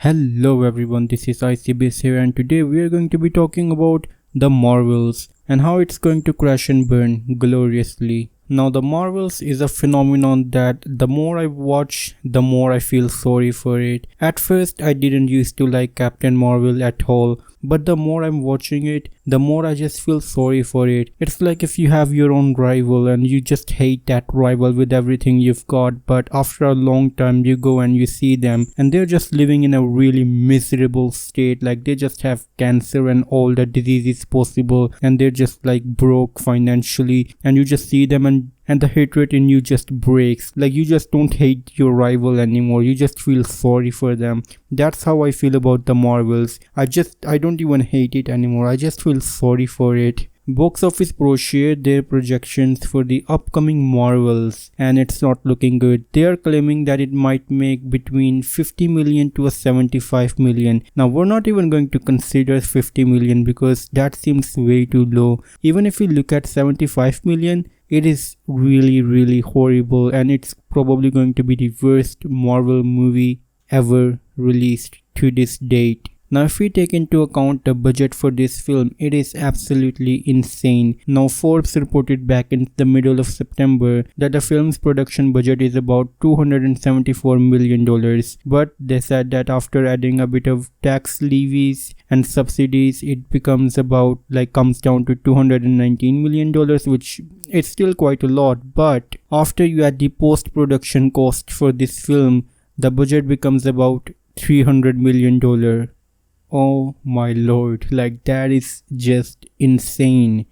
Hello everyone, this is ICBS here and today we are going to be talking about the Marvels and how it's going to crash and burn gloriously. Now the Marvels is a phenomenon that the more I watch, the more I feel sorry for it. At first I didn't used to like Captain Marvel at all, but the more I'm watching it, the more I just feel sorry for it. It's like if you have your own rival and you just hate that rival with everything you've got, but after a long time you go and you see them and they're just living in a really miserable state, like they just have cancer and all the diseases possible and they're just like broke financially, and you just see them and the hatred in you just breaks. Like you just don't hate your rival anymore, you just feel sorry for them. That's how I feel about the Marvels. I don't even hate it anymore, I just feel sorry for it. Box Office Pro shared their projections for the upcoming Marvels and it's not looking good. They are claiming that it might make between 50 million to 75 million. Now we're not even going to consider 50 million because that seems way too low. Even if we look at 75 million, it is really horrible and it's probably going to be the worst Marvel movie ever released to this date. Now if we take into account the budget for this film, it is absolutely insane. Now Forbes reported back in the middle of September that the film's production budget is about $274 million, but they said that after adding a bit of tax levies and subsidies, it comes down to $219 million, which it's still quite a lot, but after you add the post-production cost for this film, the budget becomes about $300 million. Oh my lord, like that is just insane,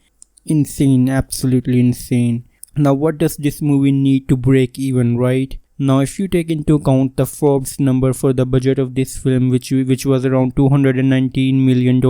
absolutely insane. Now what does this movie need to break even, right? Now if you take into account the Forbes number for the budget of this film, which was around $219 million,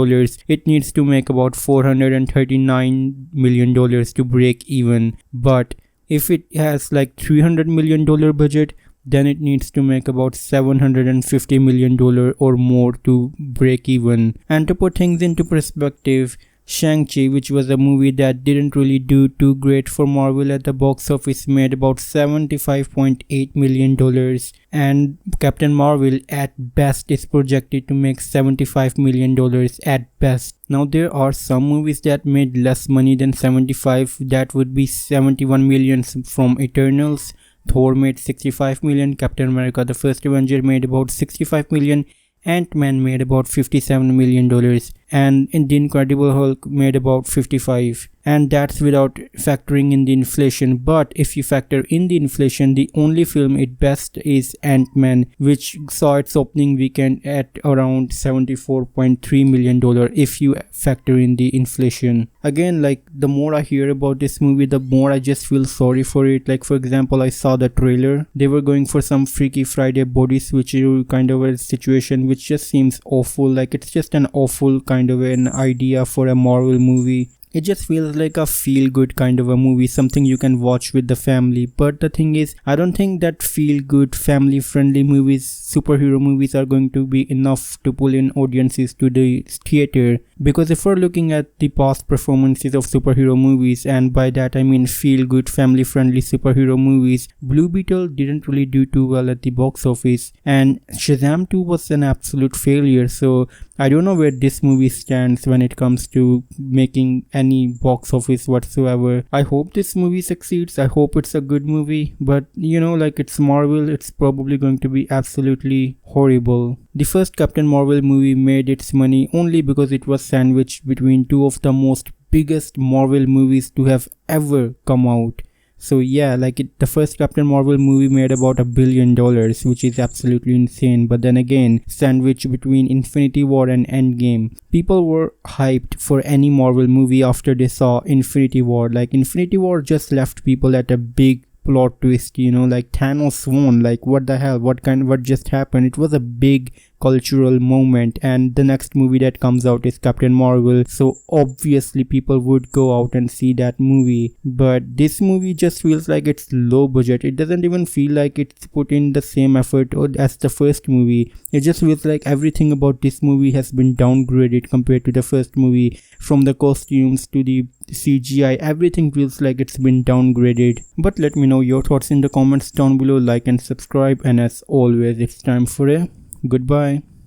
it needs to make about $439 million to break even. But if it has like $300 million budget, then it needs to make about $750 million or more to break even. And to put things into perspective, Shang Chi, which was a movie that didn't really do too great for Marvel at the box office, made about $75.8 million, and Captain Marvel at best is projected to make $75 million at best. Now there are some movies that made less money than 75, that would be 71 million from Eternals. Thor made 65 million, Captain America the First Avenger made about 65 million, Antman made about $57 million, and The Incredible Hulk made about 55, and that's without factoring in the inflation. But if you factor in the inflation, the only film it best is Antman, which saw its opening weekend at around $74.3 million if you factor in the inflation. Again, like the more I hear about this movie, the more I just feel sorry for it. Like for example, I saw the trailer, they were going for some Freaky Friday body switch kind of a situation, which just seems awful. Like it's just an awful kind of an idea for a Marvel movie. It just feels like a feel-good kind of a movie, something you can watch with the family. But the thing is, I don't think that feel-good, family-friendly movies, superhero movies are going to be enough to pull in audiences to the theater. Because if we're looking at the past performances of superhero movies, and by that I mean feel-good, family-friendly superhero movies, Blue Beetle didn't really do too well at the box office. And Shazam 2 was an absolute failure, so I don't know where this movie stands when it comes to making any box office whatsoever. I hope this movie succeeds, I hope it's a good movie, but you know, like it's Marvel, it's probably going to be absolutely horrible. The first Captain Marvel movie made its money only because it was sandwiched between two of the most biggest Marvel movies to have ever come out. So yeah, the first Captain Marvel movie made about $1 billion, which is absolutely insane. But then again, sandwiched between Infinity War and Endgame, people were hyped for any Marvel movie after they saw Infinity War. Like Infinity War just left people at a big plot twist, you know, like Thanos won, like what the hell, what just happened? It was a big cultural moment, and the next movie that comes out is Captain Marvel, so obviously people would go out and see that movie. But this movie just feels like it's low budget. It doesn't even feel like it's put in the same effort as the first movie. It just feels like everything about this movie has been downgraded compared to the first movie. From the costumes to the CGI, everything feels like it's been downgraded. But let me know your thoughts in the comments down below, like and subscribe, and as always, it's time for a goodbye.